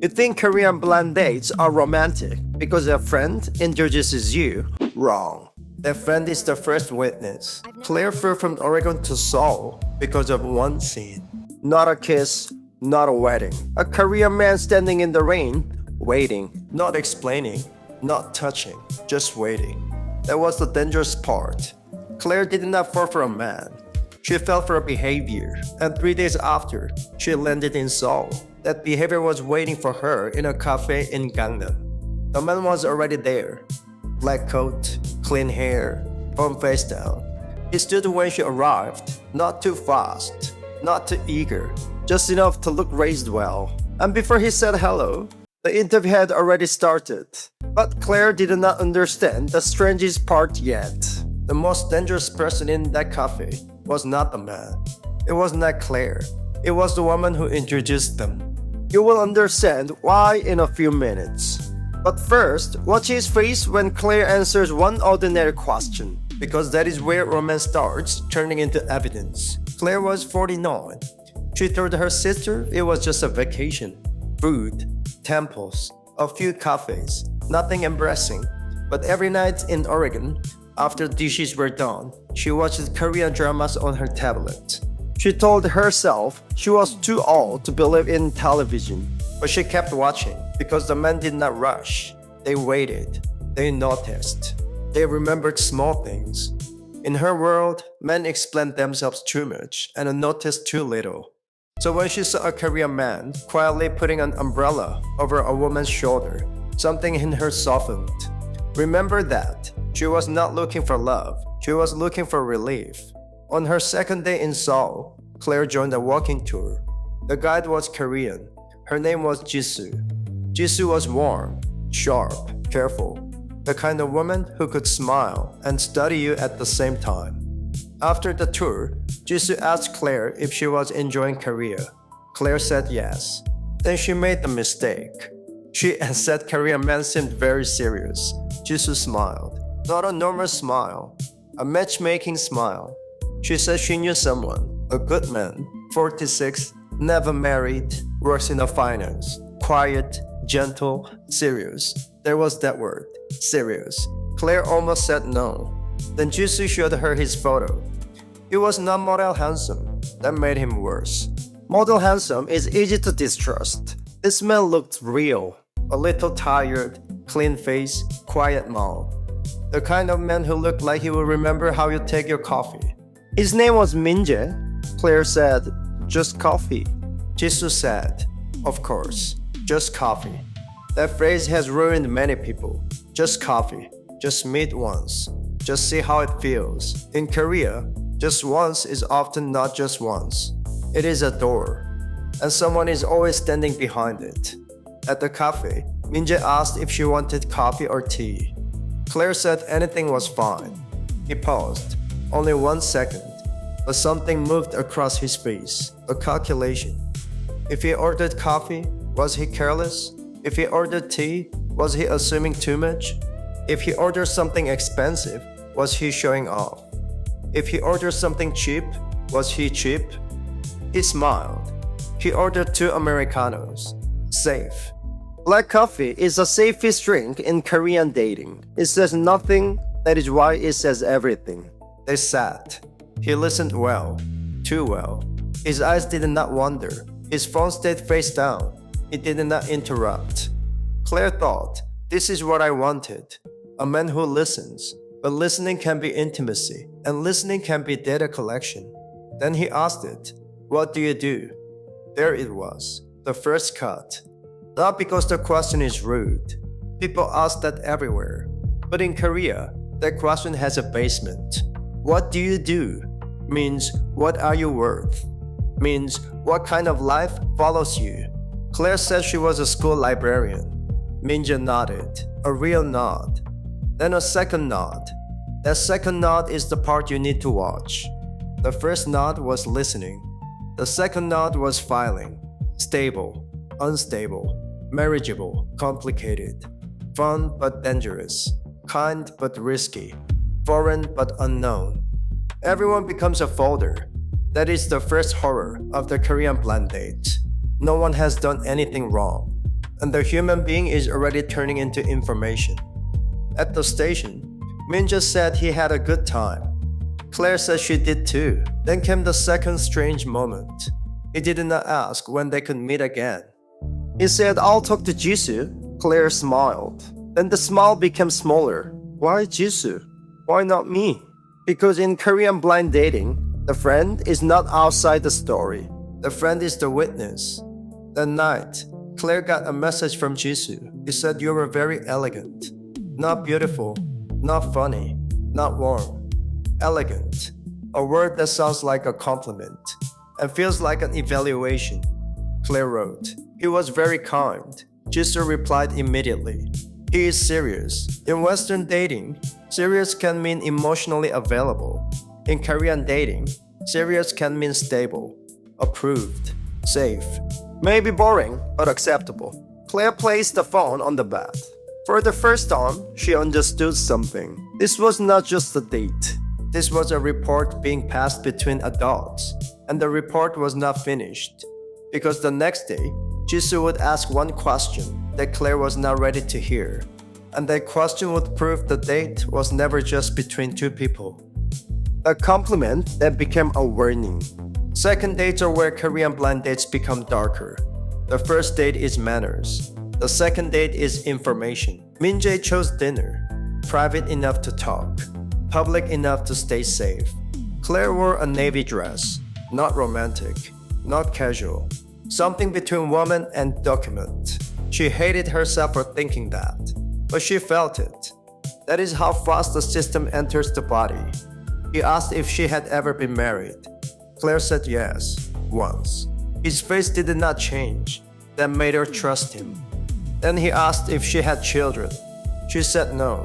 You think Korean blind dates are romantic because a friend introduces you? Wrong. That friend is the first witness. Claire flew from Oregon to Seoul because of one scene. Not a kiss, not a wedding. A Korean man standing in the rain, waiting, not explaining, not touching, just waiting. That was the dangerous part. Claire did not fall for a man. She fell for a behavior, and 3 days after, she landed in Seoul. That behavior was waiting for her in a cafe in Gangnam. The man was already there. Black coat, clean hair, firm face down. He stood when she arrived, not too fast, not too eager, just enough to look raised well. And before he said hello, the interview had already started. But Claire did not understand the strangest part yet. The most dangerous person in that cafe was not the man. It was not Claire. It was the woman who introduced them. You will understand why in a few minutes. But first, watch his face when Claire answers one ordinary question, because that is where romance starts turning into evidence. Claire was 49. She told her sister it was just a vacation. Food, temples, a few cafes, nothing embarrassing. But every night in Oregon, after dishes were done, she watched Korean dramas on her tablet. She told herself she was too old to believe in television, but she kept watching because the men did not rush. They waited. They noticed. They remembered small things. In her world, men explained themselves too much and noticed too little. So when she saw a Korean man quietly putting an umbrella over a woman's shoulder, something in her softened. Remember that she was not looking for love. She was looking for relief. On her second day in Seoul, Claire joined a walking tour. The guide was Korean. Her name was Jisoo. Jisoo was warm, sharp, careful, the kind of woman who could smile and study you at the same time. After the tour, Jisoo asked Claire if she was enjoying Korea. Claire said yes. Then she made the mistake. She said Korean men seemed very serious. Jisoo smiled. Not a normal smile, a matchmaking smile. She said she knew someone, a good man, 46, never married, works in the finance, quiet, gentle, serious. There was that word, serious. Claire almost said no. Then Jisoo showed her his photo. He was not model handsome. That made him worse. Model handsome is easy to distrust. This man looked real, a little tired, clean face, quiet mouth. The kind of man who looked like he will remember how you take your coffee. His name was Minje. Claire said, just coffee. Jisoo said, of course, just coffee. That phrase has ruined many people. Just coffee. Just meet once. Just see how it feels. In Korea, just once is often not just once. It is a door. And someone is always standing behind it. At the cafe, Minje asked if she wanted coffee or tea. Claire said anything was fine. He paused. Only 1 second. But something moved across his face. A calculation. If he ordered coffee, was he careless? If he ordered tea, was he assuming too much? If he ordered something expensive, was he showing off? If he ordered something cheap, was he cheap? He smiled. He ordered 2 Americanos. Safe. Black coffee is the safest drink in Korean dating. It says nothing, that is why it says everything. They sat. He listened well. Too well. His eyes did not wander. His phone stayed face down. He did not interrupt. Claire thought, this is what I wanted. A man who listens. But listening can be intimacy, and listening can be data collection. Then he asked it, what do you do? There it was, the first cut. Not because the question is rude. People ask that everywhere. But in Korea, that question has a basement. What do you do? Means, what are you worth? Means, what kind of life follows you? Claire said she was a school librarian. Minja nodded, a real nod. Then a second nod. That second nod is the part you need to watch. The first nod was listening. The second nod was filing. Stable, unstable, marriageable, complicated, fun but dangerous, kind but risky, foreign but unknown. Everyone becomes a folder. That is the first horror of the Korean blind date. No one has done anything wrong. and the human being is already turning into information. At the station, Minja said he had a good time. Claire said she did too. Then came the second strange moment. He did not ask when they could meet again. He said, "I'll talk to Jisoo." Claire smiled. Then the smile became smaller. Why Jisoo? Why not me? Because in Korean blind dating, the friend is not outside the story. The friend is the witness. That night, Claire got a message from Jisoo. He said, "You were very elegant. Not beautiful, not funny, not warm. Elegant. A word that sounds like a compliment and feels like an evaluation." Claire wrote, "He was very kind." Jisoo replied immediately, "He is serious." In Western dating, serious can mean emotionally available. In Korean dating, serious can mean stable, approved, safe. Maybe boring, but acceptable. Claire placed the phone on the bed. For the first time, she understood something. This was not just a date. This was a report being passed between adults, and the report was not finished. Because the next day, Jisoo would ask one question that Claire was not ready to hear. And that question would prove the date was never just between two people. A compliment that became a warning. Second dates are where Korean blind dates become darker. The first date is manners. The second date is information. Min-jae chose dinner. Private enough to talk. Public enough to stay safe. Claire wore a navy dress. Not romantic. Not casual. Something between woman and document. She hated herself for thinking that. But she felt it. That is how fast the system enters the body. He asked if she had ever been married. Claire said yes, once. His face did not change. That made her trust him. Then he asked if she had children. She said no.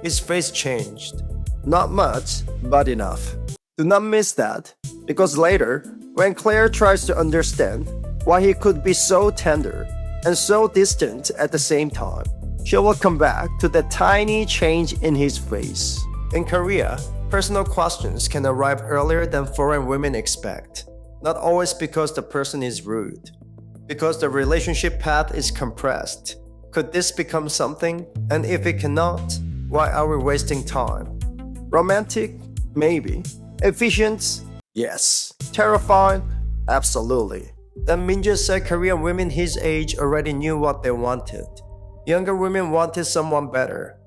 His face changed. Not much, but enough. Do not miss that, because later, when Claire tries to understand why he could be so tender and so distant at the same time, she will come back to the tiny change in his face. In Korea, personal questions can arrive earlier than foreign women expect. Not always because the person is rude. Because the relationship path is compressed. Could this become something? And if it cannot, why are we wasting time? Romantic? Maybe. Efficient? Yes. Terrifying? Absolutely. Then Min-jae said Korean women his age already knew what they wanted. Younger women wanted someone better.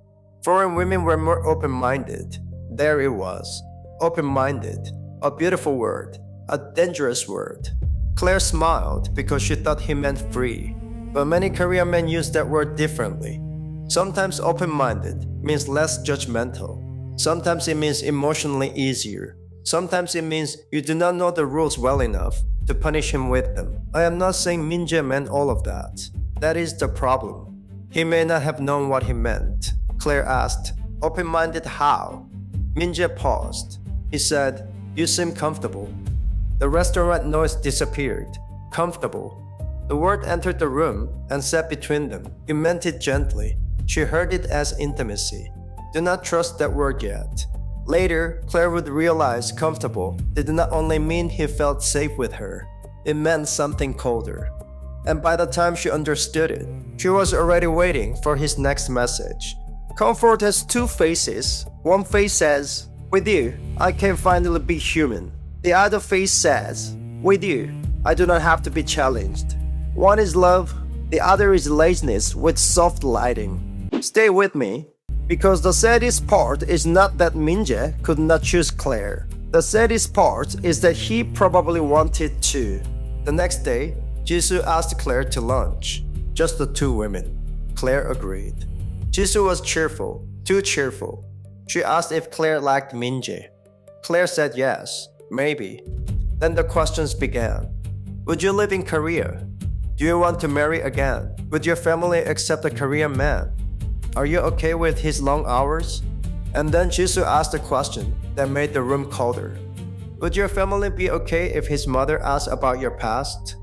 Foreign women were more open-minded. There it was. Open-minded. A beautiful word. A dangerous word. Claire smiled because she thought he meant free. But many Korean men use that word differently. Sometimes open-minded means less judgmental. Sometimes it means emotionally easier. Sometimes it means you do not know the rules well enough to punish him with them. I am not saying Min-jae meant all of that. That is the problem. He may not have known what he meant. Claire asked, "Open-minded how?" Min-jae paused. He said, "You seem comfortable." The restaurant noise disappeared. Comfortable. The word entered the room and sat between them. He meant it gently. She heard it as intimacy. Do not trust that word yet. Later, Claire would realize comfortable did not only mean he felt safe with her. It meant something colder. And by the time she understood it, she was already waiting for his next message. Comfort has two faces. One face says, "With you, I can finally be human." The other face says, "With you, I do not have to be challenged." One is love, the other is laziness with soft lighting. Stay with me, because the saddest part is not that Min-jae could not choose Claire. The saddest part is that he probably wanted to. The next day, Jisoo asked Claire to lunch. Just the two women. Claire agreed. Jisoo was cheerful, too cheerful. She asked if Claire liked Min-jae. Claire said yes, maybe. Then the questions began. Would you live in Korea? Do you want to marry again? Would your family accept a Korean man? Are you okay with his long hours? And then Jisoo asked a question that made the room colder. Would your family be okay if his mother asked about your past?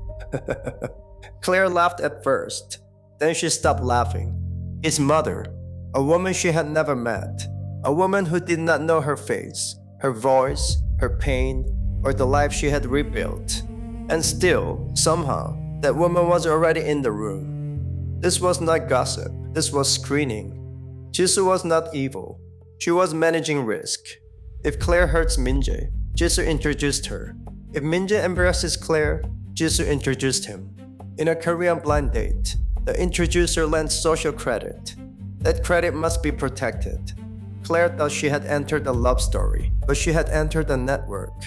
Claire laughed at first. Then she stopped laughing. His mother, a woman she had never met, a woman who did not know her face, her voice, her pain, or the life she had rebuilt. And still, somehow, that woman was already in the room. This was not gossip, this was screening. Jisoo was not evil. She was managing risk. If Claire hurts Minjae, Jisoo introduced her. If Minjae embarrasses Claire, Jisoo introduced him. In a Korean blind date, the introducer lends social credit. That credit must be protected. Claire thought she had entered a love story, but she had entered a network.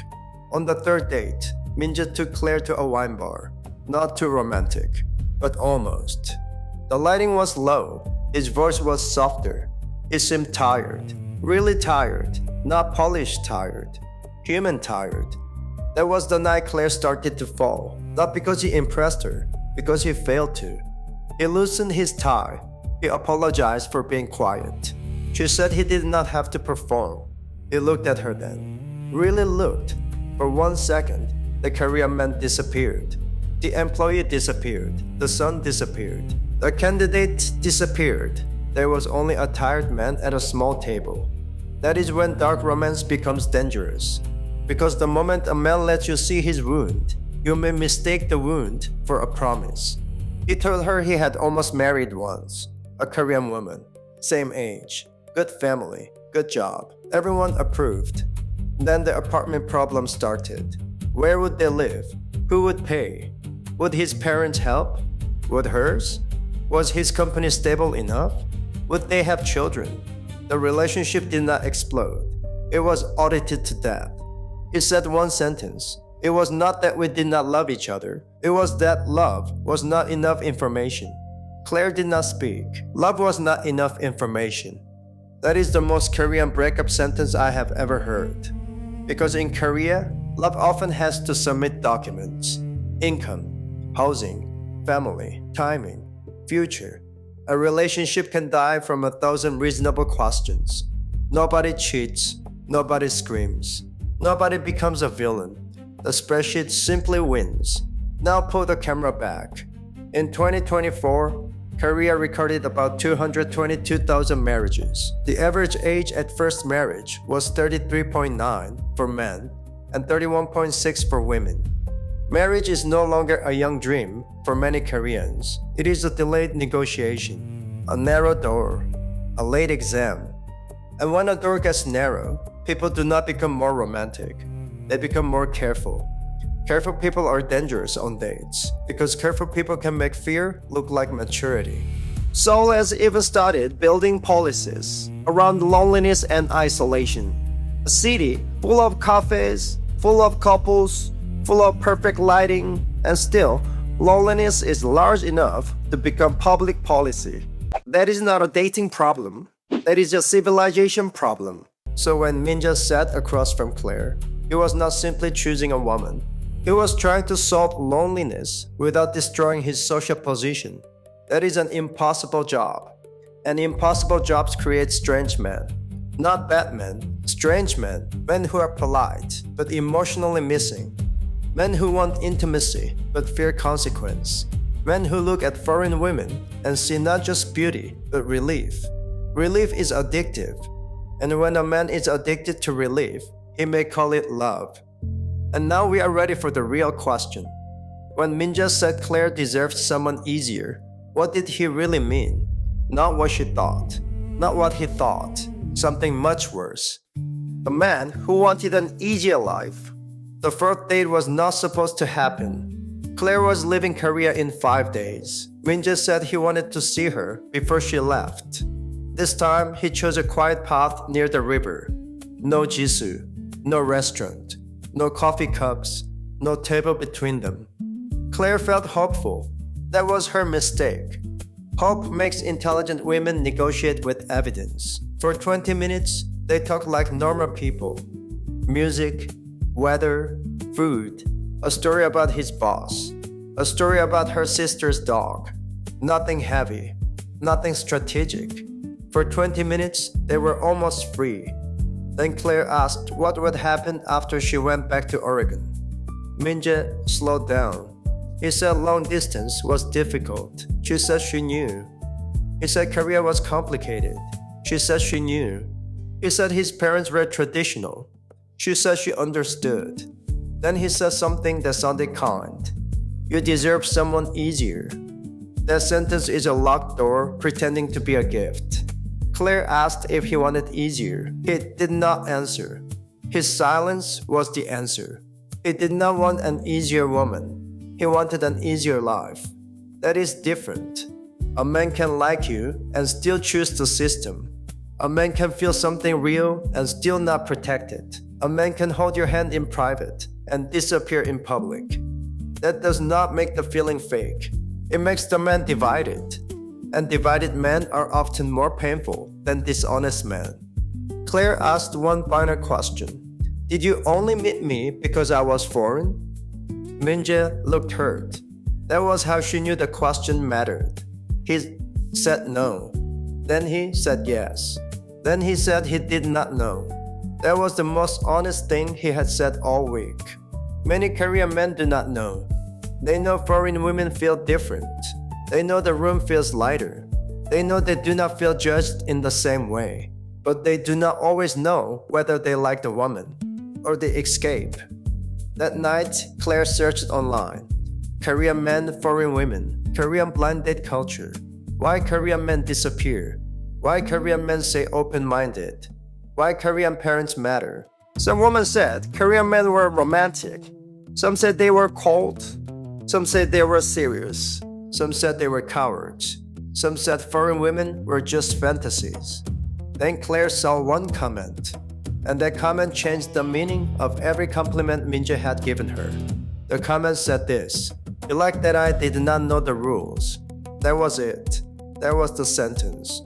On the third date, Minjae took Claire to a wine bar. Not too romantic, but almost. The lighting was low. His voice was softer. He seemed tired. Really tired. Not polished tired. Human tired. That was the night Claire started to fall. Not because he impressed her, because he failed to. He loosened his tie. He apologized for being quiet. She said he did not have to perform. He looked at her then. Really looked. For 1 second, the Korean man disappeared. The employee disappeared. The son disappeared. The candidate disappeared. There was only a tired man at a small table. That is when dark romance becomes dangerous. Because the moment a man lets you see his wound, you may mistake the wound for a promise. He told her he had almost married once. A Korean woman. Same age. Good family. Good job. Everyone approved. Then the apartment problem started. Where would they live? Who would pay? Would his parents help? Would hers? Was his company stable enough? Would they have children? The relationship did not explode. It was audited to death. He said one sentence. It was not that we did not love each other. It was that love was not enough information. Claire did not speak. Love was not enough information. That is the most Korean breakup sentence I have ever heard. Because in Korea, love often has to submit documents. Income, housing, family, timing, future. A relationship can die from 1,000 reasonable questions. Nobody cheats. Nobody screams. Nobody becomes a villain. The spreadsheet simply wins. Now pull the camera back. In 2024, Korea recorded about 222,000 marriages. The average age at first marriage was 33.9 for men and 31.6 for women. Marriage is no longer a young dream for many Koreans. It is a delayed negotiation, a narrow door, a late exam. And when a door gets narrow, people do not become more romantic. They become more careful. Careful people are dangerous on dates because careful people can make fear look like maturity. Seoul has even started building policies around loneliness and isolation. A city full of cafes, full of couples, full of perfect lighting, and still, loneliness is large enough to become public policy. That is not a dating problem. That is a civilization problem. So when Minjae sat across from Claire, he was not simply choosing a woman. He was trying to solve loneliness without destroying his social position. That is an impossible job. And impossible jobs create strange men. Not bad men, strange men, men who are polite but emotionally missing. Men who want intimacy but fear consequence. Men who look at foreign women and see not just beauty but relief. Relief is addictive. And when a man is addicted to relief, he may call it love. And now we are ready for the real question. When Minjae said Claire deserved someone easier, what did he really mean? Not what she thought, not what he thought, something much worse. A man who wanted an easier life. The fourth date was not supposed to happen. Claire was leaving Korea in 5 days. Minjae said he wanted to see her before she left. This time, he chose a quiet path near the river. No Jisoo, no restaurant. No coffee cups, no table between them. Claire felt hopeful. That was her mistake. Hope makes intelligent women negotiate with evidence. For 20 minutes, they talk like normal people. Music, weather, food, a story about his boss, a story about her sister's dog. Nothing heavy, nothing strategic. For 20 minutes, they were almost free. Then Claire asked what would happen after she went back to Oregon. Minjae slowed down. He said long distance was difficult. She said she knew. He said Korea was complicated. She said she knew. He said his parents were traditional. She said she understood. Then he said something that sounded kind. You deserve someone easier. That sentence is a locked door pretending to be a gift. Claire asked if he wanted easier. He did not answer. His silence was the answer. He did not want an easier woman. He wanted an easier life. That is different. A man can like you and still choose the system. A man can feel something real and still not protect it. A man can hold your hand in private and disappear in public. That does not make the feeling fake. It makes the man divided. And divided men are often more painful than dishonest men. Claire asked one final question. Did you only meet me because I was foreign? Minje looked hurt. That was how she knew the question mattered. He said no. Then he said yes. Then he said he did not know. That was the most honest thing he had said all week. Many Korean men do not know. They know foreign women feel different. They know the room feels lighter. They know they do not feel judged in the same way. But they do not always know whether they like the woman or they escape. That night, Claire searched online. Korean men, foreign women, Korean blind date culture. Why Korean men disappear? Why Korean men say open-minded? Why Korean parents matter? Some woman said Korean men were romantic. Some said they were cold. Some said they were serious. Some said they were cowards. Some said foreign women were just fantasies. Then Claire saw one comment, and that comment changed the meaning of every compliment Minje had given her. The comment said this: "You like that I did not know the rules." That was it. That was the sentence.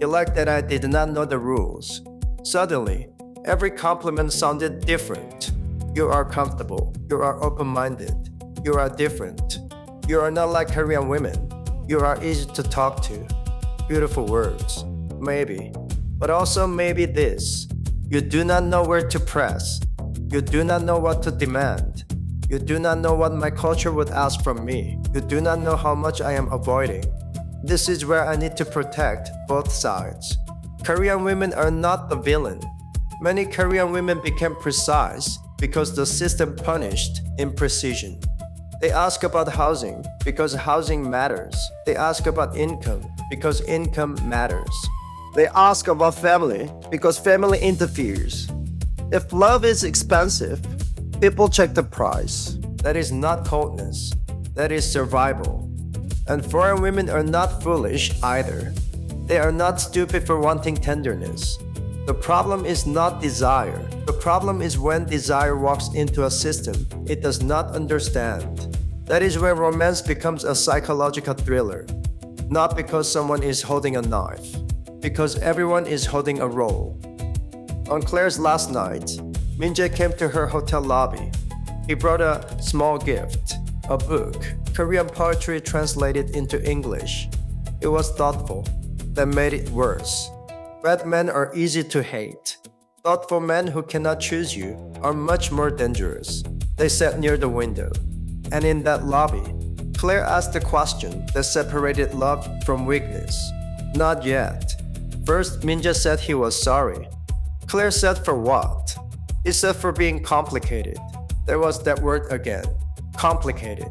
You like that I did not know the rules. Suddenly, every compliment sounded different. You are comfortable. You are open-minded. You are different. You are not like Korean women. You are easy to talk to. Beautiful words. Maybe. But also maybe this. You do not know where to press. You do not know what to demand. You do not know what my culture would ask from me. You do not know how much I am avoiding. This is where I need to protect both sides. Korean women are not the villain. Many Korean women became precise because the system punished imprecision. They ask about housing because housing matters. They ask about income because income matters. They ask about family because family interferes. If love is expensive, people check the price. That is not coldness. That is survival. And foreign women are not foolish either. They are not stupid for wanting tenderness. The problem is not desire. The problem is when desire walks into a system it does not understand. That is where romance becomes a psychological thriller. Not because someone is holding a knife, because everyone is holding a role. On Claire's last night, Minje came to her hotel lobby. He brought a small gift, a book, Korean poetry translated into English. It was thoughtful. That made it worse. Bad men are easy to hate. Thoughtful men who cannot choose you are much more dangerous. They sat near the window. And in that lobby, Claire asked the question that separated love from weakness. Not yet. First, Minje said he was sorry. Claire said for what? He said for being complicated. There was that word again. Complicated.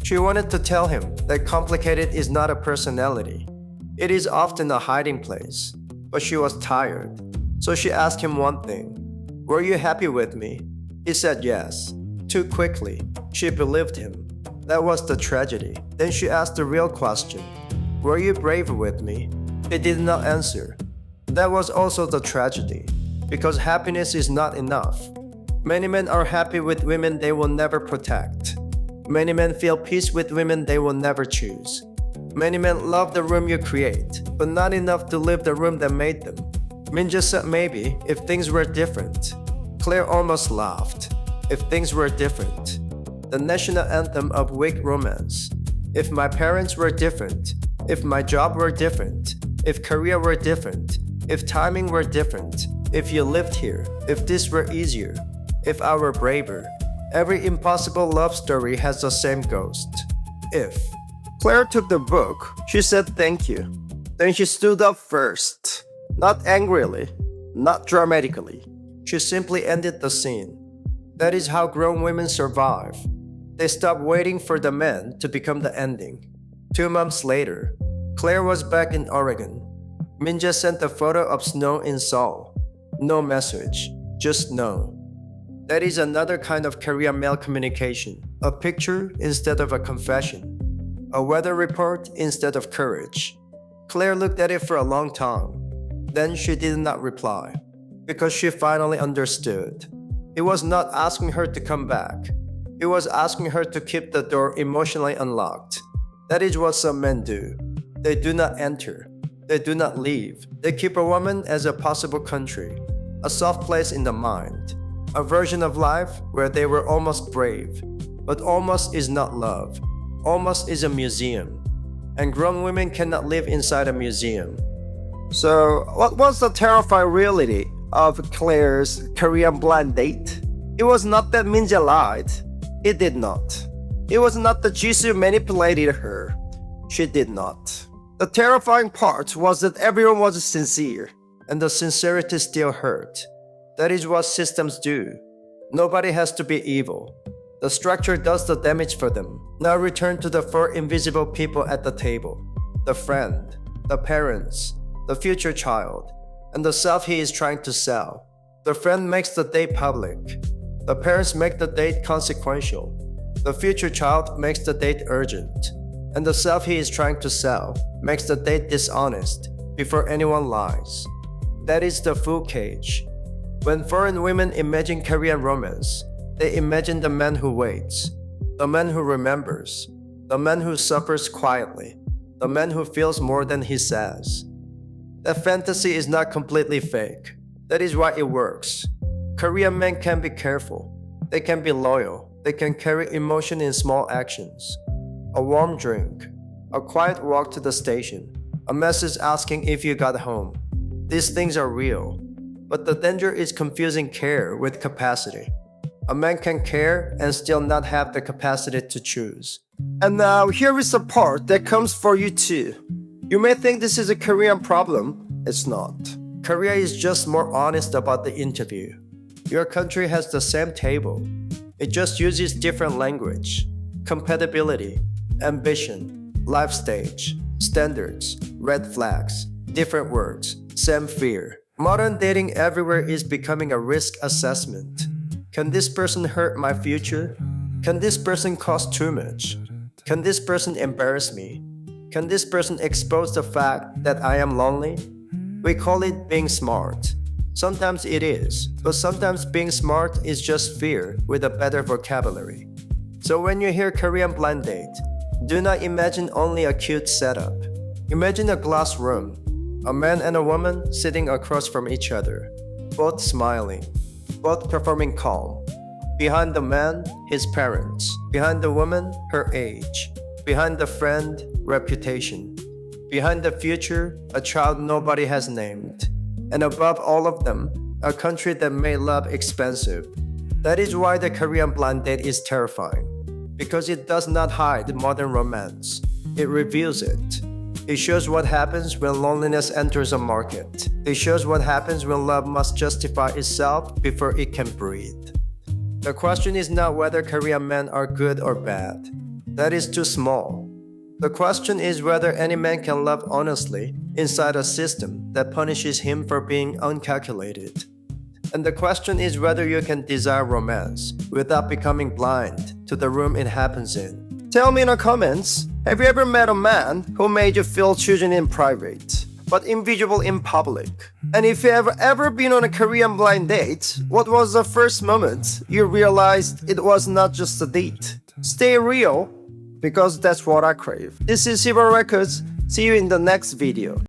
She wanted to tell him that complicated is not a personality. It is often a hiding place. But she was tired. So she asked him one thing. Were you happy with me? He said yes. Too quickly. She believed him. That was the tragedy. Then she asked the real question. Were you brave with me? He did not answer. That was also the tragedy. Because happiness is not enough. Many men are happy with women they will never protect. Many men feel peace with women they will never choose. Many men love the room you create, but not enough to live the room that made them. Minje said maybe if things were different. Claire almost laughed. If things were different. The national anthem of weak romance. If my parents were different. If my job were different. If career were different. If timing were different. If you lived here. If this were easier. If I were braver. Every impossible love story has the same ghost. If. Claire took the book. She said thank you. Then she stood up first. Not angrily. Not dramatically. She simply ended the scene. That is how grown women survive. They stop waiting for the man to become the ending. 2 months later, Claire was back in Oregon. Minja sent a photo of snow in Seoul. No message, just no. That is another kind of Korean male communication. A picture instead of a confession. A weather report instead of courage. Claire looked at it for a long time. Then she did not reply, because she finally understood. He was not asking her to come back. He was asking her to keep the door emotionally unlocked. That is what some men do. They do not enter. They do not leave. They keep a woman as a possible country, a soft place in the mind, a version of life where they were almost brave. But almost is not love. Almost is a museum. And grown women cannot live inside a museum. So, what was the terrifying reality of Claire's Korean blind date? It was not that Minja lied. It did not. It was not that Jisoo manipulated her. She did not. The terrifying part was that everyone was sincere, and the sincerity still hurt. That is what systems do. Nobody has to be evil. The structure does the damage for them. Now return to the four invisible people at the table. The friend, the parents, the future child, and the self he is trying to sell. The friend makes the date public. The parents make the date consequential. The future child makes the date urgent. And the self he is trying to sell makes the date dishonest before anyone lies. That is the fool cage. When foreign women imagine Korean romance, they imagine the man who waits, the man who remembers, the man who suffers quietly, the man who feels more than he says. That fantasy is not completely fake. That is why it works. Korean men can be careful. They can be loyal. They can carry emotion in small actions. A warm drink, a quiet walk to the station, a message asking if you got home. These things are real. But the danger is confusing care with capacity. A man can care and still not have the capacity to choose. And now here is the part that comes for you too. You may think this is a Korean problem. It's not. Korea is just more honest about the interview. Your country has the same table. It just uses different language, compatibility, ambition, life stage, standards, red flags, different words, same fear. Modern dating everywhere is becoming a risk assessment. Can this person hurt my future? Can this person cost too much? Can this person embarrass me? Can this person expose the fact that I am lonely? We call it being smart. Sometimes it is, but sometimes being smart is just fear with a better vocabulary. So when you hear Korean blind date, do not imagine only a cute setup. Imagine a glass room, a man and a woman sitting across from each other, both smiling, both performing calm. Behind the man, his parents. Behind the woman, her age. Behind the friend, reputation. Behind the future, a child nobody has named. And above all of them, a country that made love expensive. That is why the Korean blind date is terrifying. Because it does not hide modern romance. It reveals it. It shows what happens when loneliness enters a market. It shows what happens when love must justify itself before it can breathe. The question is not whether Korean men are good or bad. That is too small. The question is whether any man can love honestly inside a system that punishes him for being uncalculated. And the question is whether you can desire romance without becoming blind to the room it happens in. Tell me in the comments, have you ever met a man who made you feel chosen in private, but invisible in public? And if you have ever been on a Korean blind date, what was the first moment you realized it was not just a date? Stay real, because that's what I crave. This is Sibong Records. See you in the next video.